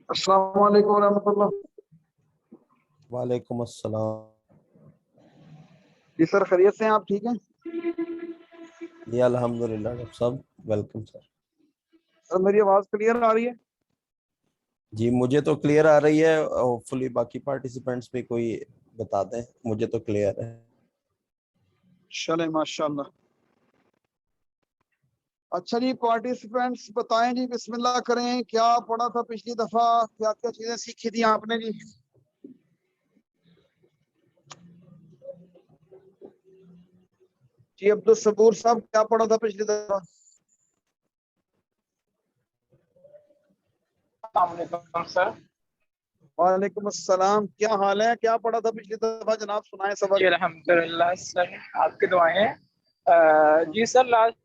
अस्सलाम वालेकुम रहमतुल्लाह। वालेकुम अस्सलाम। जी सर, खैरियत से हैं आप? ठीक हैं जी अल्हम्दुलिल्लाह डॉक्टर साहब, वेलकम सर। सर? मेरी आवाज़ क्लियर आ रही है? जी मुझे तो क्लियर आ रही है, होपफुली बाकी पार्टिसिपेंट्स भी कोई बता दें। मुझे तो क्लियर है। चले माशाल्लाह। अच्छा जी, पार्टिसिपेंट्स बताएं जी, बिस्मिल्लाह करें। क्या पढ़ा था पिछली दफा? क्या क्या चीजें सीखी थी आपने जी? जी अब्दुल सबूर साहब, क्या पढ़ा था पिछली दफा? अस्सलाम सर। वालेकुम अस्सलाम। क्या हाल है? क्या पढ़ा था पिछली दफा जनाब? सुनाए जी सबक। अल्हम्दुलिल्लाह सर, आपकी दुआएं। जी सर, लास्ट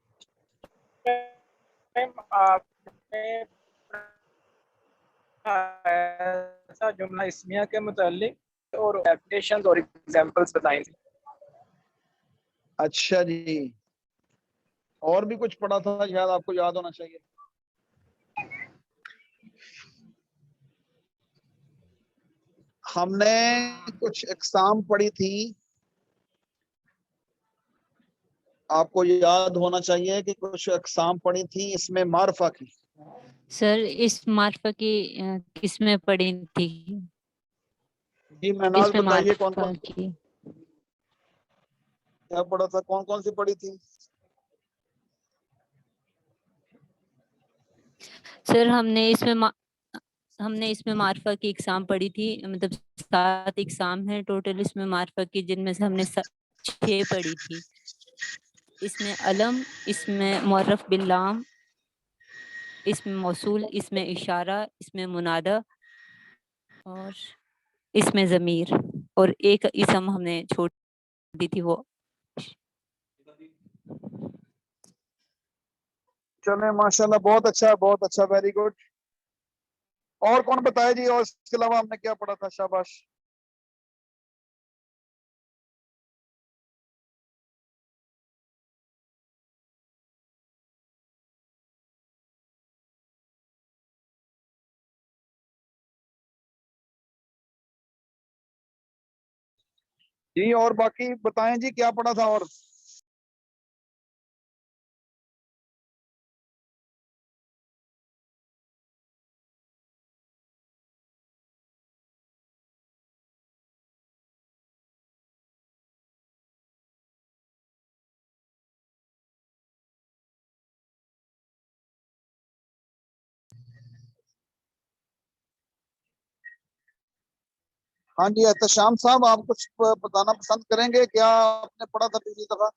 टाइम आपने ऐसा जुमला इस्मिया के मुतालिक और एप्लीकेशंस और एग्जांपल्स बताई थी। अच्छा जी, और भी कुछ पढ़ा था शायद, आपको याद होना चाहिए। हमने कुछ एग्जाम पढ़ी थी, आपको याद होना चाहिए कि कुछ एग्जाम पढ़ी थी, इसमें मार्फा की। सर इस मार्फा की किस में पड़ी थी? जी महनाज इसमें बताइए, कौन मार्फा कौन की क्या पढ़ा था, कौन कौन सी पढ़ी थी? सर हमने इसमें मार्फा की एग्जाम पढ़ी थी, मतलब 7 एग्जाम है टोटल इसमें मार्फा की, जिनमें से हमने 6 पढ़ी थी। इसमें अलम, इसमें मुअर्रफ बिल्लाम, इसमें मौसूल, इसमें इशारा, इसमें मुनादा और इसमें ज़मीर, और एक इसम हमने छोड़ दी थी वो। चले माशाल्लाह, बहुत अच्छा, बहुत अच्छा, वेरी गुड। और कौन बताए जी, और इसके अलावा हमने क्या पढ़ा था? शाबाश। जी और बाकी बताएं जी, क्या पढ़ा था? और हाँ जी एहतशाम साहब, आप कुछ बताना पसंद करेंगे? क्या आपने पढ़ा था पिछली दफा?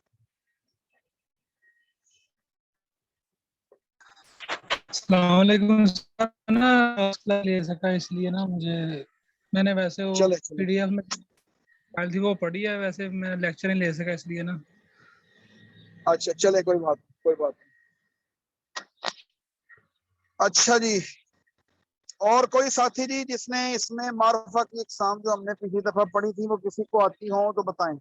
अस्सलामुअलैकुम सर, ना हौसला ले सका इसलिए ना मुझे, मैंने वैसे वो चले चले, पीडीएफ में फाइल थी वो पढ़ी है, वैसे मैं लेक्चर नहीं ले सका इसलिए ना। अच्छा चले, कोई बात, कोई बात। अच्छा जी, और कोई साथी जी जिसने इसमें मारूफा की एग्जाम जो हमने पिछली दफा पढ़ी थी, वो किसी को आती हो तो बताएं।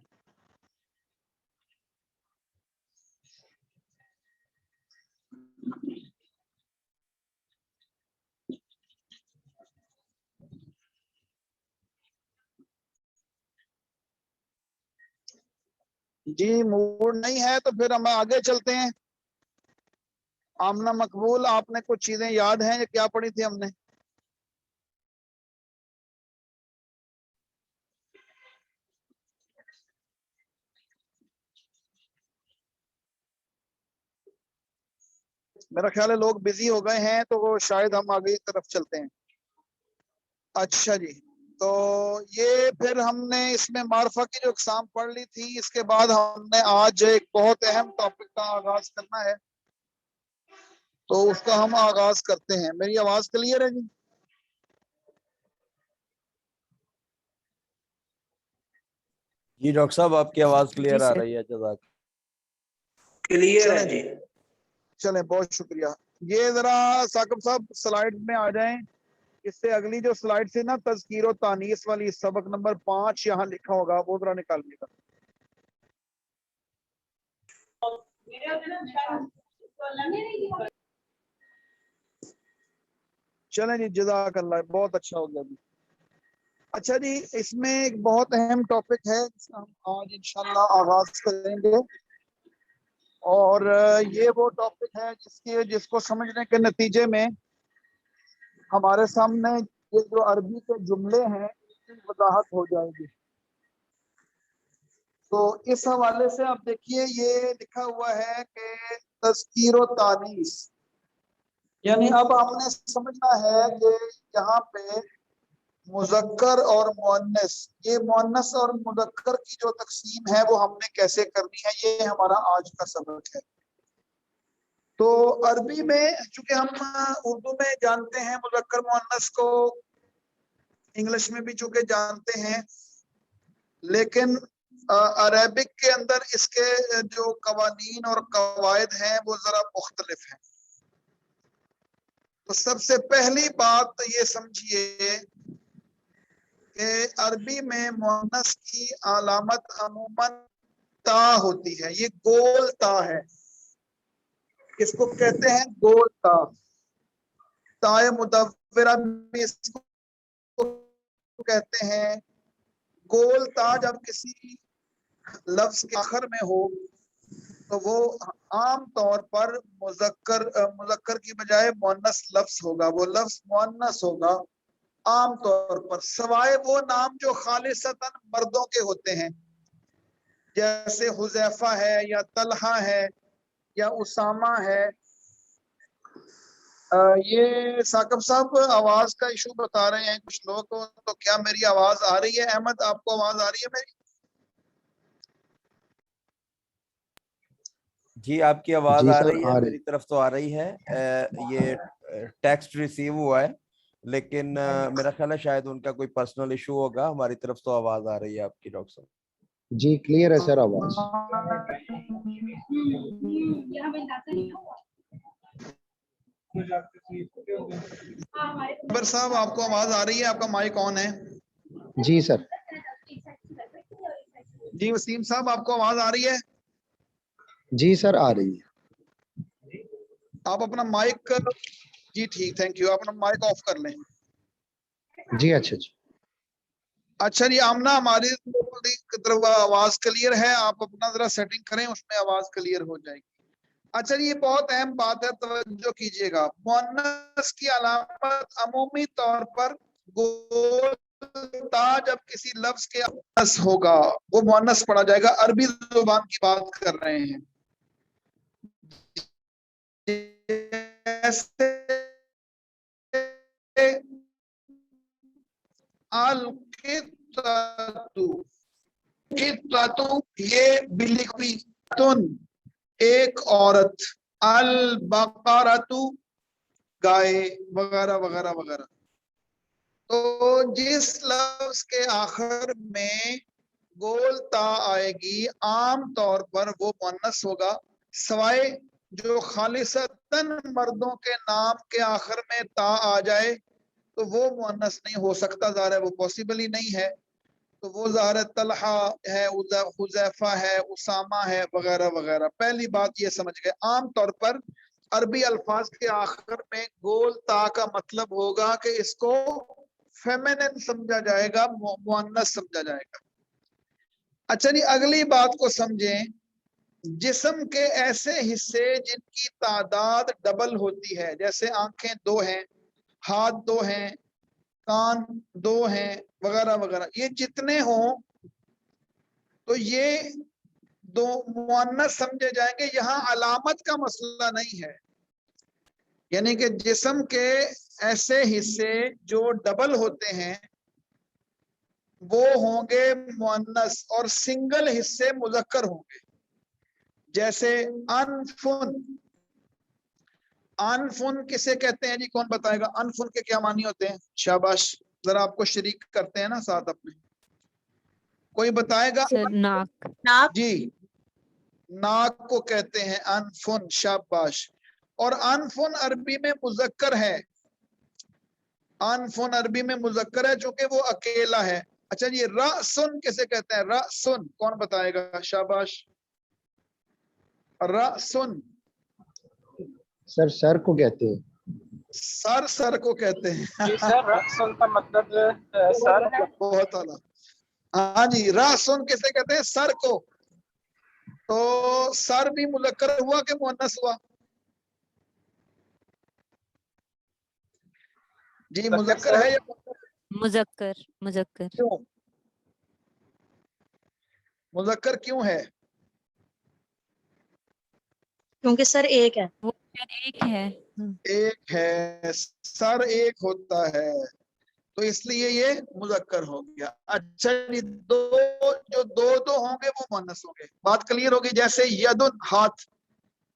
जी मूड नहीं है तो फिर हम आगे चलते हैं। आमना मकबूल, आपने कुछ चीजें याद हैं? क्या पढ़ी थी हमने? मेरा ख्याल है लोग बिजी हो गए हैं, तो वो शायद हम आगे की तरफ चलते हैं। अच्छा जी, तो ये फिर हमने इसमें मार्फा की जो एग्जाम पढ़ ली थी, इसके बाद हमने आज एक बहुत अहम टॉपिक का आगाज करना है, तो उसका हम आगाज करते हैं। मेरी आवाज क्लियर है जी? जी डॉक्टर साहब, आपकी आवाज़ जी क्लियर आ सर। रही है, जज़ाक। क्लियर है चलें, जी। चलें, बहुत शुक्रिया। ये जरा साकिब साहब स्लाइड में आ जाएं। इससे अगली जो स्लाइड से ना, तज़कीर और तानीस वाली, सबक नंबर 5 यहाँ लिखा होगा, वो जरा निकालिएगा। चलें जी, जज़ाकल्लाह, बहुत अच्छा हो गया जी। अच्छा जी, इसमें एक बहुत अहम टॉपिक है जिसका हम आज इंशाल्लाह आगाज करेंगे, और ये वो टॉपिक है जिसको समझने के नतीजे में हमारे सामने ये जो अरबी के जुमले हैं इसकी वजाहत हो जाएगी। तो इस हवाले से आप देखिए, ये लिखा हुआ है कि तज़कीर व तानीस, यानी अब हमने समझना है कि यहाँ पे मुज़क्कर और मुअन्नस, ये मुअन्नस और मुज़क्कर की जो तकसीम है वो हमने कैसे करनी है, ये हमारा आज का सबक है। तो अरबी में चूंकि हम उर्दू में जानते हैं मुज़क्कर मुअन्नस को, इंग्लिश में भी चूंकि जानते हैं, लेकिन अरेबिक के अंदर इसके जो कवानीन और कवायद हैं वो जरा मुख्तलिफ हैं। तो सबसे पहली बात ये समझिए कि अरबी में मुअन्नस की अलामत अमूमन ता होती है, ये गोल ता है। किसको कहते हैं? गोल ता। ताए मुदव्वरा भी इसको कहते हैं। गोल ता जब किसी लफ्ज के आखिर में हो तो वो आम तौर पर मुज़क्कर की बजाय मुअन्नस लफ्ज होगा, वो लफ्ज मुअन्नस होगा आम तौर पर, सवाए वो नाम जो खालिसतन मर्दों के होते हैं, जैसे हुज़ैफा है या तलहा है या उसामा है। ये साकिब साहब आवाज का इशू बता रहे हैं कुछ लोग, तो क्या मेरी आवाज आ रही है? अहमद, आपको आवाज आ रही है मेरी? जी आपकी आवाज जी आ सर, रही है, मेरी तरफ तो आ रही है। ये टेक्स्ट रिसीव हुआ है, लेकिन मेरा ख्याल है शायद उनका कोई पर्सनल इशू होगा। हमारी तरफ तो आवाज आ रही है आपकी, डॉक्टर साहब। जी क्लियर है सर आवाज। साहब आपको आवाज आ रही है? आपका माइक ऑन है? जी सर। जी वसीम साहब आपको आवाज आ रही है? जी सर आ रही है। आप अपना माइक, जी ठीक, थैंक यू, अपना माइक ऑफ कर लें। जी अच्छा जी। अच्छा जी, आमना हमारी तरफ आवाज क्लियर है, आप अपना जरा सेटिंग करें, उसमें आवाज क्लियर हो जाएगी। अच्छा जी, ये बहुत अहम बात है, तवज्जो कीजिएगा। मुअन्नस की अलामत अमूमी तौर पर गोल ता जब किसी लफ्ज के मुअन्नस होगा वो मुअन्नस पढ़ा जाएगा। अरबी जुबान की बात कर रहे हैं। जैसे अल कित्ततु, कित्ततु ये बिल्ली की, तुन एक औरत, अल बकरतु गाय, वगैरह वगैरह वगैरह। तो जिस लफ्ज के आखिर में गोल ता आएगी आम तौर पर वो मुअन्नस होगा, सवाए जो खालिसतन मर्दों के नाम के आखिर में ता आ जाए तो वो मुअन्नस नहीं हो सकता, ज़ाहिर है वो पॉसिबल ही नहीं है। तो वो ज़ाहिर तलहा है, हुज़ैफा है, उसामा है, वगैरह वगैरह। पहली बात ये समझ गए, आम तौर पर अरबी अल्फाज के आखिर में गोल ता का मतलब होगा कि इसको फेमिनिन समझा जाएगा, मुअन्नस समझा जाएगा। अच्छा जी, अगली बात को समझें। जिस्म के ऐसे हिस्से जिनकी तादाद डबल होती है, जैसे आंखें दो हैं, हाथ दो हैं, कान दो हैं, वगैरह वगैरह, ये जितने हों तो ये दो मुअन्नस समझे जाएंगे। यहाँ अलामत का मसला नहीं है, यानी कि जिस्म के ऐसे हिस्से जो डबल होते हैं वो होंगे मुअन्नस और सिंगल हिस्से मुज़क्कर होंगे। जैसे अनफुन, अनफुन किसे कहते हैं जी? कौन बताएगा अनफुन के क्या मानी होते हैं? शाबाश, जरा आपको शरीक करते हैं ना साथ अपने, कोई बताएगा? सर नाक। जी, नाक को कहते हैं अनफुन, शाबाश। और अनफुन अरबी में मुज़क्कर है, अनफुन अरबी में मुज़क्कर है चूंकि वो अकेला है। अच्छा जी, रअसुन किसे कहते हैं? रअसुन कौन बताएगा? शाबाश, रअसुन। सर को कहते हैं। सर सर को कहते हैं। जी सर, रअसन का मतलब सर है। बहुत आला। हाँ जी, रासन किसे कहते हैं? सर को। तो सर भी मुज़क्कर हुआ कि मुअन्नस हुआ? जी मुज़क्कर है या मुजक्कर मुजक्कर। क्यों? मुज़क्कर क्यों है? क्योंकि सर एक है। वो शायद एक है। एक है, सर एक होता है, तो इसलिए ये मुज़क्कर हो गया। अच्छा, ये जो दो होंगे वो मुअन्नस होंगे। बात क्लियर होगी? जैसे यदुन हाथ,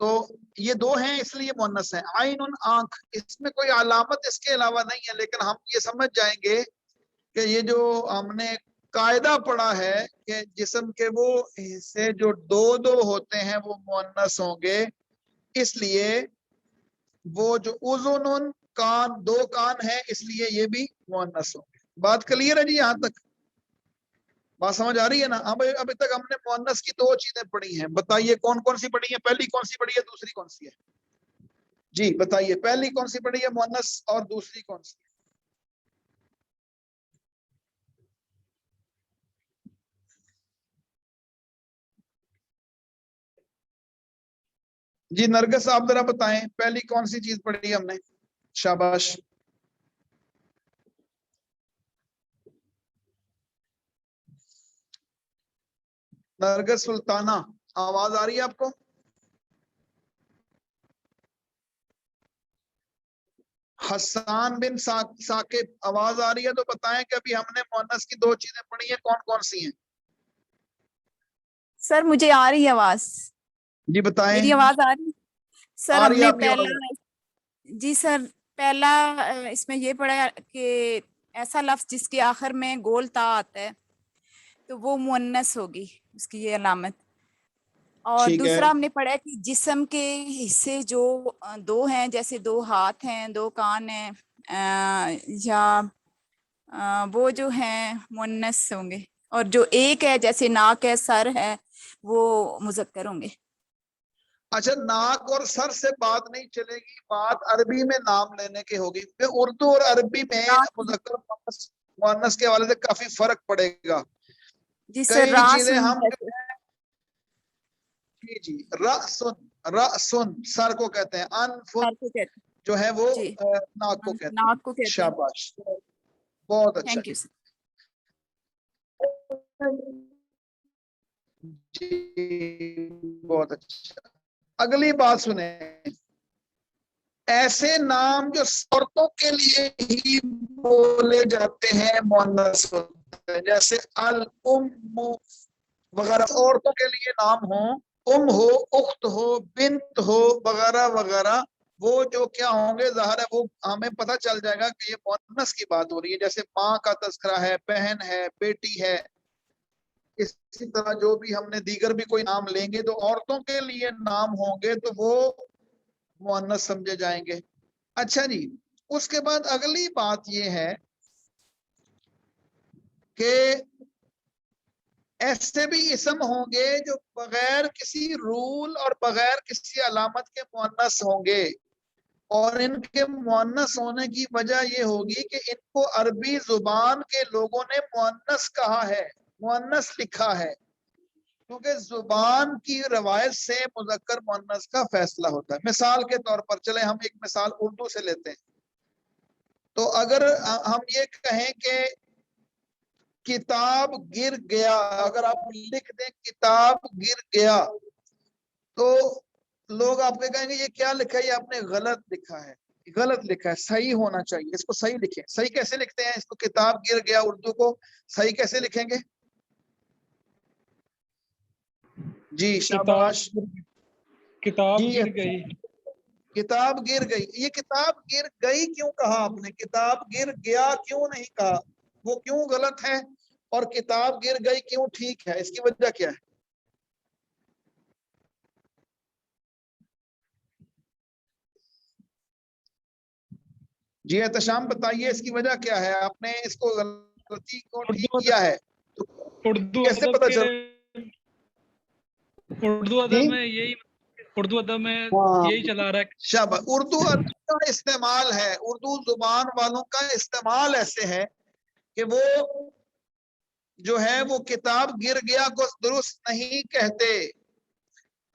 तो ये दो हैं इसलिए मुअन्नस है। आइनुन आंख, इसमें कोई अलामत इसके अलावा नहीं है, लेकिन हम ये समझ जाएंगे कि ये जो हमने कायदा पढ़ा है कि जिस्म के वो हिस्से जो दो होते हैं वो मुअन्नस होंगे, इसलिए वो जो उज़ुनुन कान, दो कान है, इसलिए ये भी मुअन्नस होंगे। बात क्लियर है जी? यहाँ तक बात समझ आ रही है ना? अब अभी तक हमने मुअन्नस की दो चीजें पढ़ी हैं, बताइए कौन कौन सी पढ़ी है? पहली कौन सी पढ़ी है, दूसरी कौन सी है? जी बताइए, पहली कौन सी पढ़ी है मुअन्नस और दूसरी कौन सी? जी नरगिस, आप जरा बताएं, पहली कौन सी चीज पढ़ी हमने? शाबाश। नरगिस सुल्ताना, आवाज आ रही है आपको? हसन बिन साकिब, आवाज आ रही है तो बताएं कि अभी हमने मुअन्नस की दो चीजें पढ़ी हैं, कौन कौन सी हैं? सर मुझे आ रही है आवाज। जी बताएं। मेरी आवाज आ रही? सर आ रही है हमने आपकी आवाज। पहला, जी सर, पहला इसमें ये पढ़ा कि ऐसा लफ्ज जिसके आखिर में गोल ता आता है तो वो मुअन्नस होगी, उसकी ये अलामत। और ठीक है। दूसरा हमने पढ़ा है कि जिस्म के हिस्से जो दो हैं, जैसे दो हाथ हैं, दो कान हैं, या वो जो हैं मुअन्नस होंगे, और जो एक है जैसे नाक है, सर है, वो मुज़क्कर होंगे। अच्छा, नाक और सर से बात नहीं चलेगी, बात अरबी में नाम लेने की होगी। उर्दू और अरबी में मुज़क्कर मुअन्नस के हवाले से काफी फर्क पड़ेगा। जी सर, कई चीजें हम जैसे जी रअसुन, रअसुन सर को कहते हैं, अनफुन सर को कहते जो है वो जी, नाक को कहते हैं। नाक को कहते हैं। शाबाश, बहुत अच्छा थैंक यू सर। जी, बहुत अच्छा। अगली बात सुने, ऐसे नाम जो औरतों के लिए ही बोले जाते हैं मुअन्नस होते हैं, जैसे अल उम्मु वगैरह, औरतों के लिए नाम हो, उम हो, उख्त हो, बिन्त हो, वगैरह वगैरह, वो जो क्या होंगे, जाहिर है वो हमें पता चल जाएगा कि ये मुअन्नस की बात हो रही है। जैसे माँ का तस्करा है, बहन है, बेटी है, इसी तरह जो भी हमने दीगर भी कोई नाम लेंगे तो औरतों के लिए नाम होंगे तो वो मुअन्नस समझे जाएंगे। अच्छा जी, उसके बाद अगली बात ये है कि ऐसे भी इसम होंगे जो बगैर किसी रूल और बगैर किसी अलामत के मुअन्नस होंगे, और इनके मुअन्नस होने की वजह ये होगी कि इनको अरबी जुबान के लोगों ने मुअन्नस कहा है, मुअन्नस लिखा है, क्योंकि जुबान की रवायत से मुज़क्कर मुअन्नस का फैसला होता है। मिसाल के तौर पर चले हम एक मिसाल उर्दू से लेते हैं, तो अगर हम ये कहें कि किताब गिर गया, अगर आप लिख दें किताब गिर गया, तो लोग आपके कहेंगे ये क्या लिखा है, ये आपने गलत लिखा है, गलत लिखा है, सही होना चाहिए, इसको सही लिखें। सही कैसे लिखते हैं इसको? किताब गिर गया उर्दू को सही कैसे लिखेंगे? जी शाबाश। किताब जी गिर गई। किताब गिर गई। ये किताब गिर गई क्यों कहा आपने? किताब गिर गया क्यों नहीं कहा? वो क्यों गलत है और किताब गिर गई क्यों ठीक है? इसकी वजह क्या है? जी एहतशाम बताइए, इसकी वजह क्या है? आपने इसको गलती को ठीक उर्दू किया है तो उर्दू कैसे अदब पता के चल? उर्दू जी अदब में यही उर्दू अदब में हाँ। यही चला रहा है। शाबाश। उर्दू अदब का इस्तेमाल है, उर्दू जुबान वालों का इस्तेमाल ऐसे है कि वो जो है वो किताब गिर गया को दुरुस्त नहीं कहते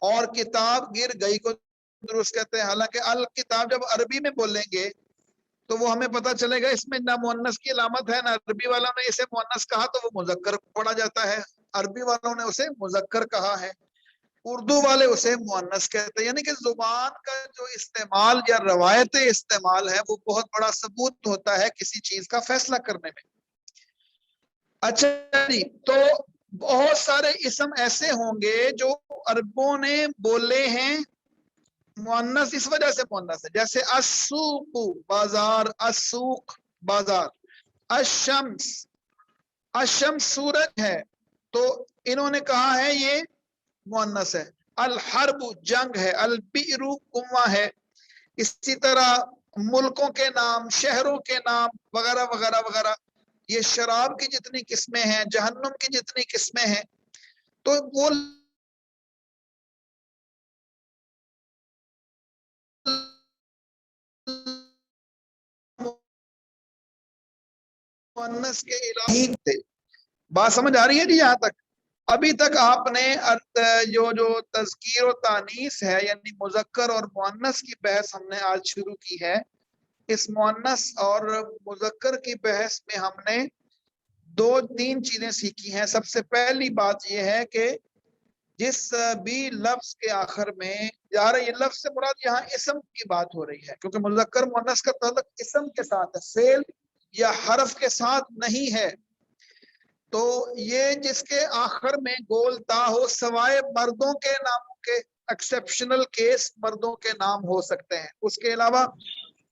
और किताब गिर गई को दुरुस्त कहते हैं। हालांकि अल किताब जब अरबी में बोलेंगे तो वो हमें पता चलेगा इसमें ना मुअन्नस की अलामत है, ना अरबी वालों ने इसे मुअन्नस कहा तो वो मुजक्कर पढ़ा जाता है, अरबी वालों ने उसे मुजक्कर कहा है, उर्दू वाले उसे मुअन्नस कहते हैं। यानी कि जुबान का जो इस्तेमाल या रवायत इस्तेमाल है वो बहुत बड़ा सबूत होता है किसी चीज का फैसला करने में। अच्छा जी, तो बहुत सारे इसम ऐसे होंगे जो अरबों ने बोले हैं मुअन्नस, इस वजह से मुअन्नस है, जैसे अस्सूक बाजार, अस्सूक बाजार, अशम्स, अशम्स सूरज है तो इन्होंने कहा है ये मुअन्नस है। अल हर्ब जंग है, अल बिरु कुआं है। इसी तरह मुल्कों के नाम, शहरों के नाम वगैरह वगैरह वगैरह, ये शराब की जितनी किस्में हैं, जहन्नुम की जितनी किस्में हैं, तो वो मुअन्नस के इलाही थे। बात समझ आ रही है जी? यहाँ तक अभी तक आपने जो जो तज़कीर और तानीस है यानी मुज़क्कर और मुअन्नस की बहस हमने आज शुरू की है। इस मुअन्नस और मुज़क्कर की बहस में हमने 2-3 चीजें सीखी हैं। सबसे पहली बात यह है कि जिस भी लफ्ज के आखिर में, यार ये लफ्ज से मुराद यहाँ इसम की बात हो रही है क्योंकि मुज़क्कर मुअन्नस का ताल्लुक इसम के साथ है, फेल या हरफ के साथ नहीं है। तो ये जिसके आखिर में गोल ता हो, सवाए मर्दों के नामों के, एक्सेप्शनल केस मर्दों के नाम हो सकते हैं, उसके अलावा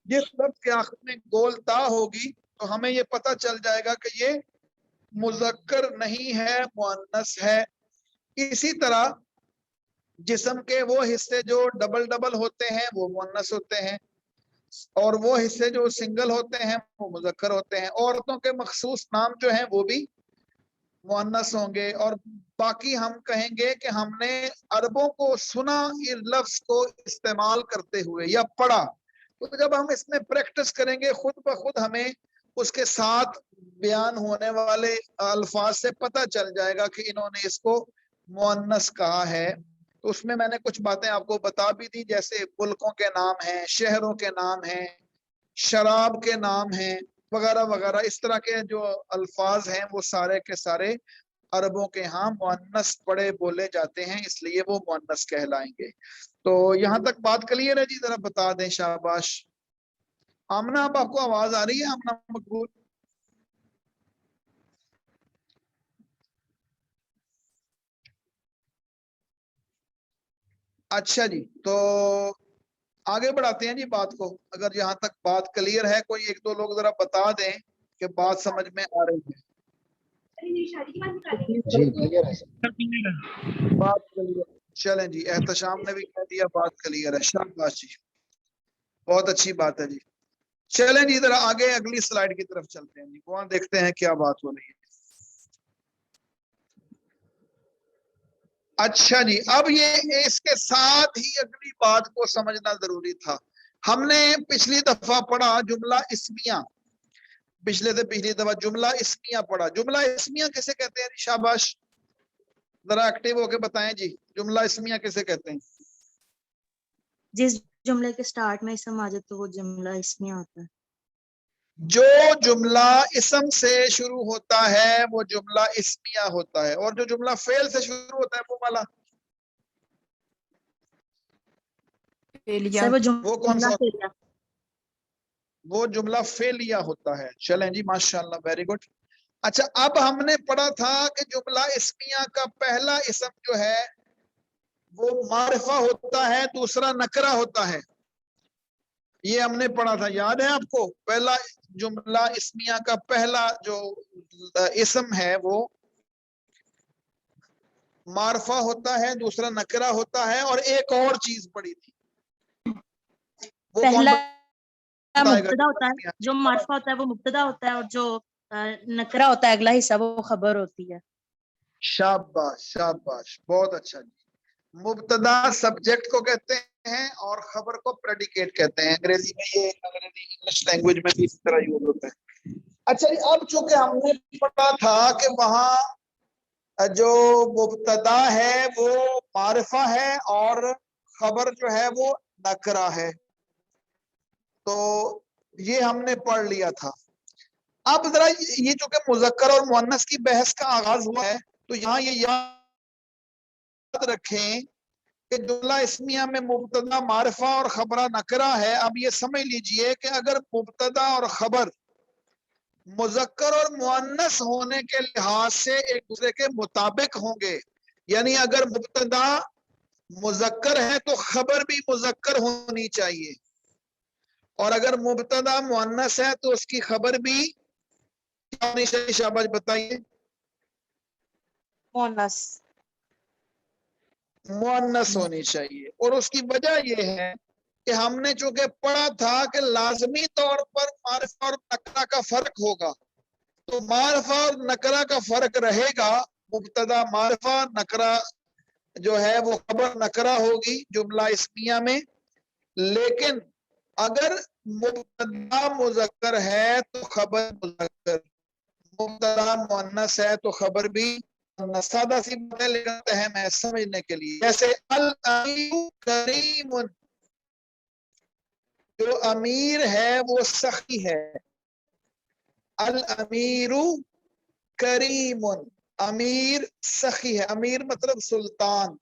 जिस लफ्ज के आखिर में गोल ता होगी तो हमें ये पता चल जाएगा कि ये मुज़क्कर नहीं है, मुअन्नस है। इसी तरह जिस्म के वो हिस्से जो डबल डबल होते हैं वो मुअन्नस होते हैं और वो हिस्से जो सिंगल होते हैं वो मुज़क्कर होते हैं। औरतों के मखसूस नाम जो हैं वो भी मुअन्नस होंगे। और बाकी हम कहेंगे कि हमने अरबों को सुना ये लफ्ज को इस्तेमाल करते हुए या पढ़ा, तो जब हम इसमें प्रैक्टिस करेंगे खुद ब खुद हमें उसके साथ बयान होने वाले अल्फाज से पता चल जाएगा कि इन्होंने इसको मुअन्नस कहा है। तो उसमें मैंने कुछ बातें आपको बता भी दी, जैसे मुल्कों के नाम हैं, शहरों के नाम हैं, शराब के नाम हैं वगैरह वगैरह। इस तरह के जो अल्फाज हैं वो सारे के सारे अरबों के यहाँ मुअन्नस पढ़े बोले जाते हैं, इसलिए वो मुअन्नस कहलाएंगे। तो यहाँ तक बात क्लियर है जी? जरा बता दें। शाबाश। आमना, अब आपको आवाज आ रही है? आमना मकबूल, अच्छा जी। तो आगे बढ़ाते हैं जी बात को। अगर यहाँ तक बात क्लियर है, कोई 1-2 लोग जरा बता दें कि बात समझ में आ रही है। जी क्लियर है सर। बात क्लियर, चलें जी। एहतशाम ने भी कह दिया बात क्लियर है, शाबाश जी, बहुत अच्छी बात है जी। चलें जी, जरा आगे अगली स्लाइड की तरफ चलते हैं जी, वहां देखते हैं क्या बात हो रही है। अच्छा जी, अब ये इसके साथ ही अगली बात को समझना जरूरी था। हमने पिछली दफा पढ़ा जुमला इस्मिया, पिछले से पिछली दफा जुमला इस्मिया पढ़ा। जुमला इस्मिया किसे कहते हैं? शाबाश, जरा एक्टिव होके बताएं जी, जुमला इस्मिया किसे कहते हैं? जिस जुमले के स्टार्ट में इसम आ जाए तो वो जुमला इस्मिया होता है। जो जुमला इसम से शुरू होता है वो जुमला इस्मिया होता है, और जो जुमला फेल से शुरू होता है वो वाला सर वो कौन सा? फेलिया। वो जुमला फेलिया होता है। चलें जी, माशाल्लाह, वेरी गुड। अच्छा, अब हमने पढ़ा था कि जुमला इस्मिया का पहला इसम जो है वो मारिफा होता है, दूसरा नकरा होता है। ये हमने पढ़ा था, याद है आपको? पहला जुमला इस्मिया का पहला जो इसम है वो मारफा होता है, दूसरा नकरा होता है, और एक और चीज पड़ी थी, वो पहला कौन बताएगा? मुब्तदा होता है, जो मार्फा होता है वो मुब्तदा होता है, और जो नकरा होता है अगला हिस्सा वो खबर होती है। शाबाश शाबाश, बहुत अच्छा जी। मुब्तदा सब्जेक्ट को कहते हैं और खबर को प्रेडिकेट कहते हैं। अंग्रेजी में ये, अंग्रेजी इंग्लिश लैंग्वेज में भी इस तरह यूज होता है। अच्छा, अब चूंकि हमने पढ़ा था कि वहां जो मुब्तदा है वो मारिफा है और खबर जो है वो नकरा है, तो ये हमने पढ़ लिया था। अब जरा ये जो कि मुज़क्कर और मुअन्नस की बहस का आगाज हुआ है, तो यहाँ ये याद रखें कि जुमला इस्मिया में मुब्तदा मारिफा और खबरा नकरा है। अब ये समझ लीजिए कि अगर मुब्तदा और खबर मुज़क्कर और मुअन्नस होने के लिहाज से एक दूसरे के मुताबिक होंगे, यानी अगर मुब्तदा मुज़क्कर है तो खबर भी मुज़क्कर होनी चाहिए, और अगर मुब्तदा मुअन्नस है तो उसकी खबर भी क्या होनी चाहिए? शाबाश बताइए। मुअन्नस होनी चाहिए। और उसकी वजह यह है कि हमने चूंकि पढ़ा था कि लाजमी तौर पर मारिफा और नकरा का फर्क होगा, तो मारिफा और नकरा का फर्क रहेगा। मुब्तदा मारिफा, नकरा जो है वो खबर नकरा होगी जुमला इस्मिया में। लेकिन अगर मुब्तदा मुज़क्कर है तो खबर मुज़क्कर, मुब्तदा मुअन्नस है तो खबर भी मुअन्नस। सादा सी बात है लेकिन अहम है समझने के लिए। जैसे अल अमीरु करीमुन, जो अमीर है वो सखी है। अल अमीरु करीमुन, अमीर सखी है। अमीर मतलब सुल्तान,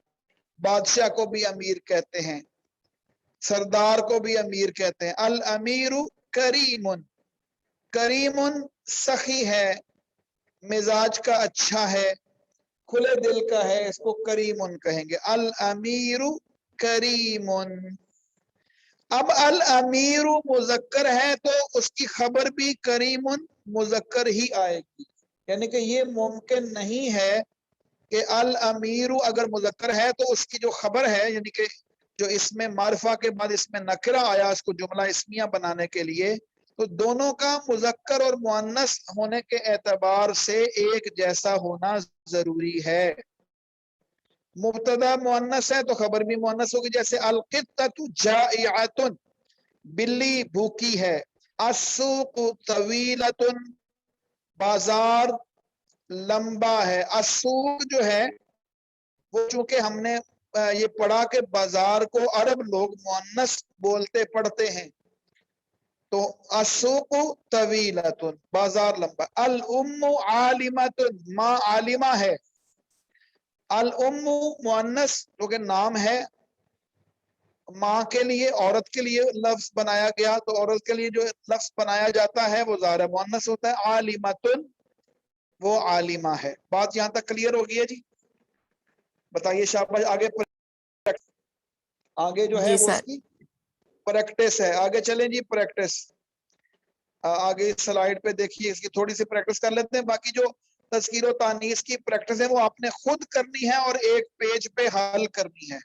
बादशाह को भी अमीर कहते हैं, सरदार को भी अमीर कहते हैं। अल अमीरु करीमुन, करीमुन सखी है, मिजाज का अच्छा है, खुले दिल का है, इसको करीमुन कहेंगे। अल अमीरु करीमुन। अब अल अमीरु मुज़क्कर है तो उसकी खबर भी करीमुन मुज़क्कर ही आएगी, यानी कि ये मुमकिन नहीं है कि अल अमीरु अगर मुज़क्कर है तो उसकी जो खबर है, यानी कि जो इसमें मारिफा के बाद इसमें नकरा आया इसको जुमला इस्मिया बनाने के लिए, तो दोनों का मुज़क्कर और मुअन्नस होने के एतबार से एक जैसा होना जरूरी है। मुब्तदा मुअन्नस है तो खबर भी मुअन्नस होगी। जैसे अल-क़ित्ततु जाइअतुन, बिल्ली भूखी है। अस्सूक़ु तवीलतुन, बाजार लंबा है। अस्सूक़ जो है वो चूंकि हमने ये पढ़ा कि बाजार को अरब लोग मुअन्नस बोलते पढ़ते हैं, तो अस्सूक़ु तवीलतुन, बाजार लंबा। अल उम्मु आलिमतुन, माँ आलिमा है। अल उम्मु मुअन्नस क्योंकि नाम है, माँ के लिए, औरत के लिए लफ्ज बनाया गया, तो औरत के लिए जो लफ्ज बनाया जाता है वो ज़ाहिर मुअन्नस होता है। आलिमतुन वो आलिमा है। बात यहाँ तक क्लियर हो गई है जी? बताइए शाबाश। आगे जो है जी वो सर। इसकी प्रैक्टिस है। आगे चलें जी, प्रैक्टिस। आगे स्लाइड पे देखिए, इसकी थोड़ी सी प्रैक्टिस कर लेते हैं। बाकी जो तज़कीर व तानीस की प्रैक्टिस है वो आपने खुद करनी है और एक पेज पे हल करनी है।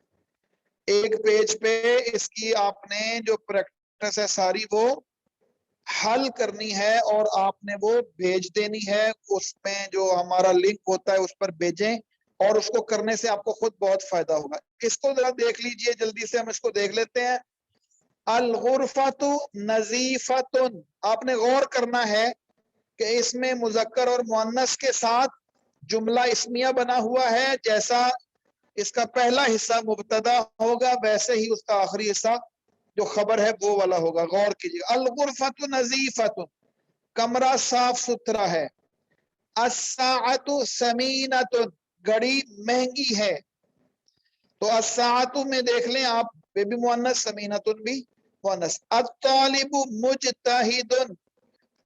एक पेज पे इसकी आपने जो प्रैक्टिस है सारी वो हल करनी है और आपने वो भेज देनी है। उसमें जो हमारा लिंक होता है उस पर भेजें, और उसको करने से आपको खुद बहुत फायदा होगा। इसको जरा देख लीजिए, जल्दी से हम इसको देख लेते हैं। अल गुरफतु नजीफतुन, आपने गौर करना है कि इसमें मुज़क्कर और मुअन्नस के साथ जुमला इस्मिया बना हुआ है। जैसा इसका पहला हिस्सा मुब्तदा होगा वैसे ही उसका आखिरी हिस्सा जो खबर है वो वाला होगा। गौर कीजिए। अल गुरफतु नजीफतुन, कमरा साफ सुथरा है। अस्साअतु समीनतुन, घड़ी महंगी है। तो अस्साअतु में देख लें आप, बेबी मुअन्नस, समीनतुन भी मुअन्नस। अत्तालिबु मुजतहिदुन,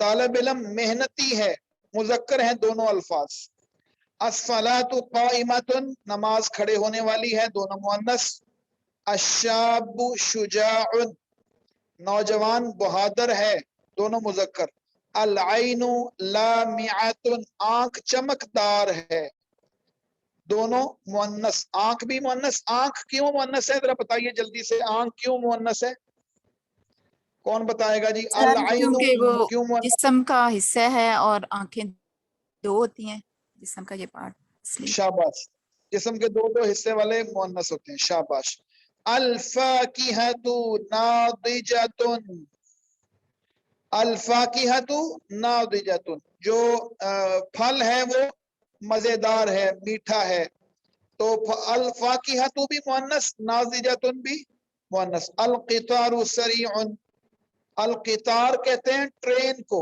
तालिब इल्म मेहनती है, मुज़क्कर हैं दोनों अल्फाज। अस्सलातु काइमतुन, नमाज खड़े होने वाली है, दोनों मुअन्नस। अश्शाबु शुजाउन, नौजवान बहादुर है, दोनों मुज़क्कर। अल आइनु लामिअतुन, आंख चमकदार है, दोनों मुअन्नस। आंख भी मुअन्नस। आंख क्यों मुअन्नस है जरा बताइए जल्दी से, आंख क्यों मुअन्नस है? कौन बताएगा जी? अल आइनु क्योंकि वो क्यों मुअन्नस? जिस्म का हिस्सा है और आंखें दो होती हैं जिस्म का ये पार्ट, इसलिए। शाबाश, जिस्म के दो दो हिस्से वाले मुअन्नस होते हैं। शाबाश। अल-फाकिहतु नादिजतुन, अल-फाकिहतु नादिजतुन, जो फल है वो मजेदार है, मीठा है। तो अल-फाकिहतु भी मुअन्नस, नादिजतुन भी मुअन्नस। अल-क़ितारु सरीउन, अल-क़ितार कहते हैं ट्रेन को,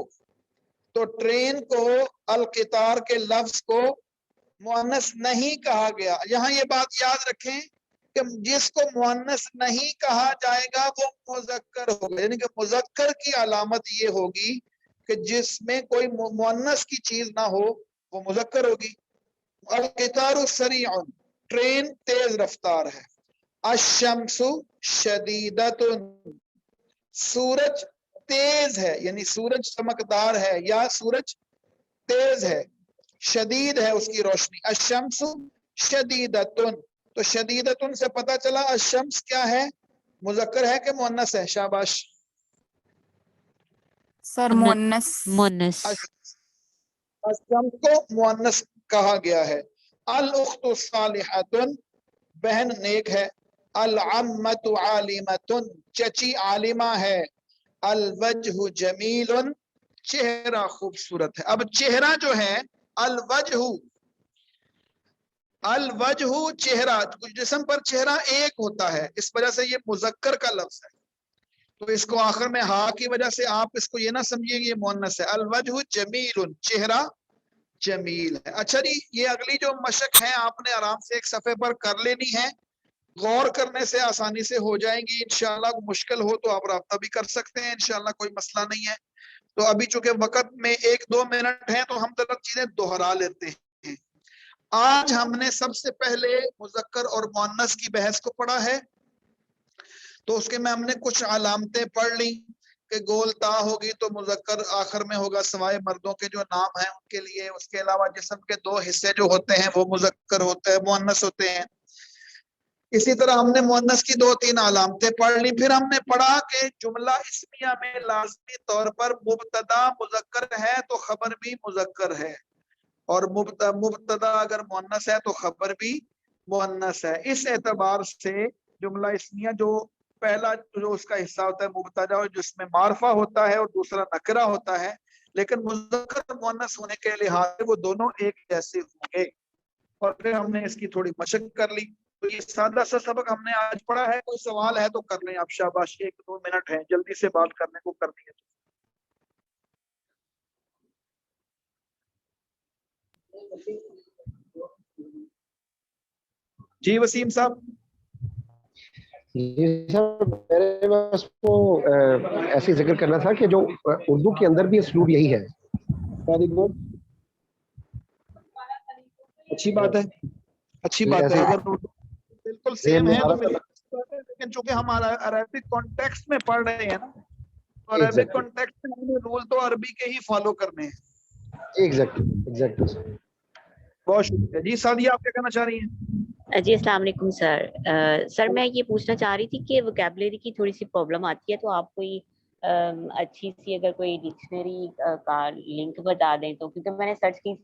तो ट्रेन को अल-क़ितार के लफ्ज को मुअन्नस नहीं कहा गया। यहाँ ये बात याद रखें कि जिसको मुअन्नस नहीं कहा जाएगा वो मुज़क्कर होगा, यानी कि मुज़क्कर की अलामत ये होगी कि जिसमें कोई मुअन्नस की चीज ना हो वो मुज़क्कर होगी। अल-क़ितारु सरीउन, ट्रेन तेज रफ्तार है। अश-शम्सु शदीदतुन, सूरज तेज है, यानी सूरज चमकदार है या सूरज तेज है, शदीद है उसकी रोशनी। अश-शम्सु शदीदतुन, तो शदीदतुन से पता चला अश-शम्स क्या है, मुज़क्कर है कि मुअन्नस है? शाबाश। सर मुअन्नस। मुअन्नस। अश-शम्स को मुअन्नस कहा गया है। अल-उख्तु सालिहतुन, बहन नेक है। अल-अम्मतु आलिमतुन, चची आलिमा है। अल-वजहु जमीलुन, चेहरा खूबसूरत है। अब चेहरा जो है, अल-वजहु, अल-वजहु चेहरा, जिस्म पर चेहरा एक होता है, इस वजह से ये मुज़क्कर का लफ्ज है। तो इसको आखिर में हा की वजह से आप इसको ये ना समझिए ये मुअन्नस है। अल-वजहु जमीलुन, चेहरा जमील है। अच्छा जी, ये अगली जो मशक है आपने आराम से एक सफे पर कर लेनी है, गौर करने से आसानी से हो जाएंगी इंशाल्लाह। मुश्किल हो तो आप राब्ता भी कर सकते हैं इंशाल्लाह, कोई मसला नहीं है। तो अभी चूंकि वक्त में 1-2 मिनट है तो हम जरा चीजें दोहरा लेते हैं। आज हमने सबसे पहले मुज़क्कर और मुअन्नस की बहस को पढ़ा है, तो उसके में हमने कुछ अलामतें पढ़ ली कि गोल ता होगी तो मुज़क्कर आखिर में होगा सिवाय मर्दों के जो नाम हैं उनके लिए। उसके अलावा जिस्म के दो हिस्से जो होते हैं वो मुज़क्कर होते हैं, मुअन्नस होते हैं। इसी तरह हमने मुअन्नस की 2-3 अलामतें पढ़ ली। फिर हमने पढ़ा कि जुमला इस्मिया में लाज़मी तौर पर मुब्तदा मुज़क्कर है तो खबर भी मुज़क्कर है, और मुब्तदा अगर मुअन्नस है तो खबर भी मुअन्नस है। इस एतबार से जुमला इस्मिया जो पहला जो उसका हिस्सा होता है मुब्तदा, और जिसमें मारफा होता है और दूसरा नकरा होता है, लेकिन मुज़क्कर मुअन्नस होने के लिहाज से वो दोनों एक जैसे होंगे। और फिर हमने इसकी थोड़ी मशक कर ली। तो ये सादा सा सबक हमने आज पढ़ा है। कोई सवाल है तो कर लें आप, शाबाश। 1-2 मिनट है, जल्दी से बात करने को करनी है। जी वसीम साहब। जी सर, मेरे बस वो ऐसे जिक्र करना था कि जो उर्दू के अंदर भी असलूब यही है। वेरी गुड, अच्छी बात है, अच्छी बात है। अगर बिल्कुल सेम है तो लेकिन चूंकि हम अरबिक कॉन्टेक्स्ट में पढ़ रहे हैं ना, तो अरबिक कॉन्टेक्स्ट में हमें रूल तो अरबी के ही फॉलो करने हैं। Exactly sir. बहुत शुक्रिया जी। सादिया, आप क्या कहना चाह रही हैं? जी अस्सलाम वालेकुम सर। सर मैं ये पूछना चाह रही थी कि वोकैबुलरी की थोड़ी सी प्रॉब्लम आती है, तो आप कोई अच्छी सी अगर कोई डिक्शनरी का लिंक बता दें तो, क्योंकि मैंने सर्च की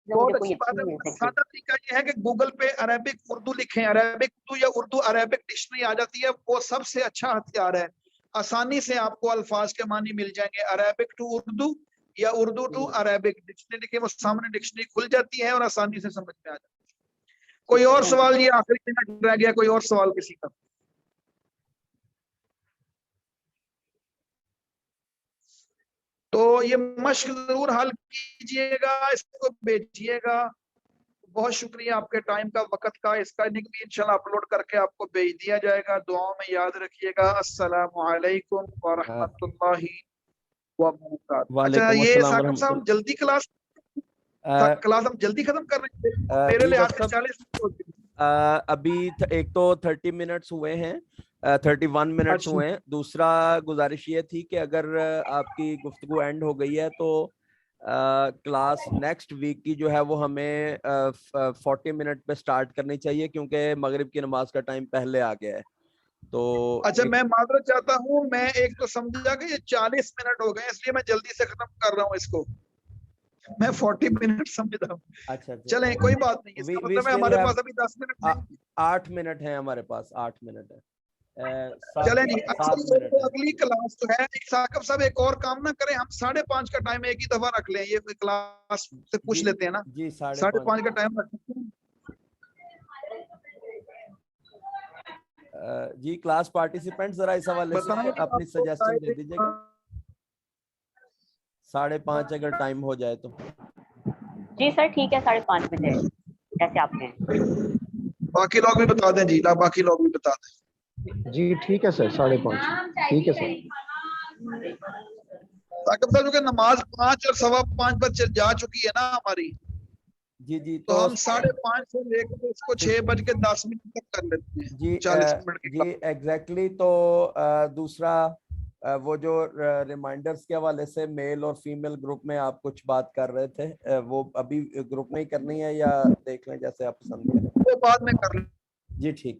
बहुत अच्छी बात है। सादा तरीका ये है कि गूगल पे अरेबिक उर्दू लिखें, अरेबिक उर्दू या उर्दू अरेबिक डिक्शनरी आ जाती है। वो सबसे अच्छा हथियार है, आसानी से आपको अल्फाज के मानी मिल जाएंगे। अरेबिक टू उर्दू या उर्दू टू अरेबिक डिक्शनरी के वो सामने डिक्शनरी खुल जाती है और आसानी से समझ में आ जाती है। कोई और सवाल? ये आखिरी मिनट रह गया, कोई और सवाल किसी का? तो ये मश्क जरूर हल कीजिएगा, इसको भेजिएगा। बहुत शुक्रिया आपके टाइम का, वक्त का। इसका लिंक भी इंशाल्लाह अपलोड करके आपको भेज दिया जाएगा। दुआओं में याद रखिएगा। अस्सलामु अलैकुम व रहमतुल्लाहि व बरकातहू। अच्छा, ये साकिब साहब जल्दी क्लास हम जल्दी खत्म कर रहे हैं। मेरे लिहाज से 40 मिनट अभी एक तो 30 मिनट्स हुए हैं, 31 मिनट्स हुए हैं। दूसरा गुजारिश ये थी कि अगर आपकी गुफ्तगू एंड हो गई है तो क्लास नेक्स्ट वीक की जो है वो हमें 40 मिनट पे स्टार्ट करनी चाहिए, क्योंकि मगरिब की नमाज का टाइम पहले आ गया है। तो अच्छा, मैं माजरत चाहता हूँ, मैं एक तो समझा कि ये 40 मिनट हो गए, इसलिए मैं जल्दी से खत्म कर रहा हूँ इसको। मैं 40 मिनट समझता हूँ। अच्छा चलें कोई बात नहीं, इसका मतलब है हमारे पास अभी 10 मिनट हैं। 8 मिनट है हमारे पास, 8 मिनट है। चलें जी। 7 मिनट है। अगली क्लास जो है, साकिब साहब एक और काम ना करें, हम 5:30 का टाइम एक ही दफा रख लें, ये क्लास से पूछ लेते हैं ना। जी 5:30 का टाइम रख सकते हैं। जी क्लास पार्टिसिपेंट जरा इस हवाले से बताएं अपनी आपको सजेशन दे दीजिएगा। 5:30 अगर टाइम हो जाए तो। जी सर ठीक है, 5:30 बजे जैसे आप कहें। बाकी लोग भी बता दें जी, बाकी लोग भी बता दें। जी ठीक है सर, 5:30 ठीक है सर। साकिब साहब क्योंकि नमाज 5 और 5:15 पर जा चुकी है ना हमारी, जी तो हम 5:30 से लेकर इसको 6:10 तक कर लेते हैं। जी 40 मिनट की जी एग्जैक्टली। तो दूसरा वो जो रिमाइंडर्स के हवाले से मेल और फीमेल ग्रुप में आप कुछ बात कर रहे थे, वो अभी ग्रुप में ही करनी है या देख लें जैसे आप पसंद करें? वो बाद में कर लें जी ठीक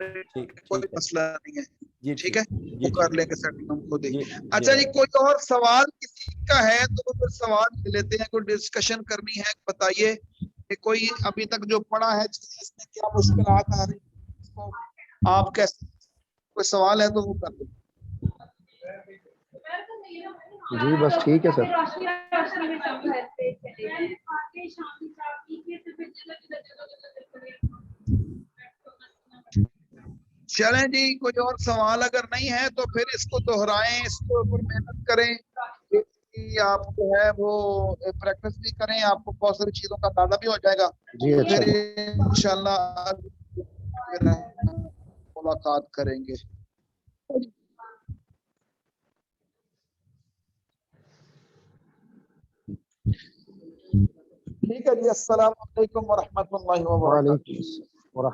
कोई मसला नहीं है। जी ठीक है, वो कर लेंगे सेटिंग हम खुद ही। जी अच्छा जी, कोई और सवाल किसी का है तो फिर सवाल ले लेते हैं, कोई डिस्कशन करनी है बताइए कि कोई अभी तक जो पढ़ा है इसमें क्या मुश्किलात आ रही है, इसको आप कैसे, कोई सवाल है तो वो कर लो। जी बस ठीक है सर। चलें जी, कोई और सवाल अगर नहीं है तो फिर इसको दोहराएं, इसके ऊपर मेहनत करें कि आप जो है वो प्रैक्टिस भी करें, आपको बहुत सारी चीजों का अंदाजा भी हो जाएगा। जी अच्छा। फिर इंशाल्लाह मुलाकात करेंगे। ठीक है जी, अस्सलाम वालेकुम व रहमतुल्लाहि व बरकातहू।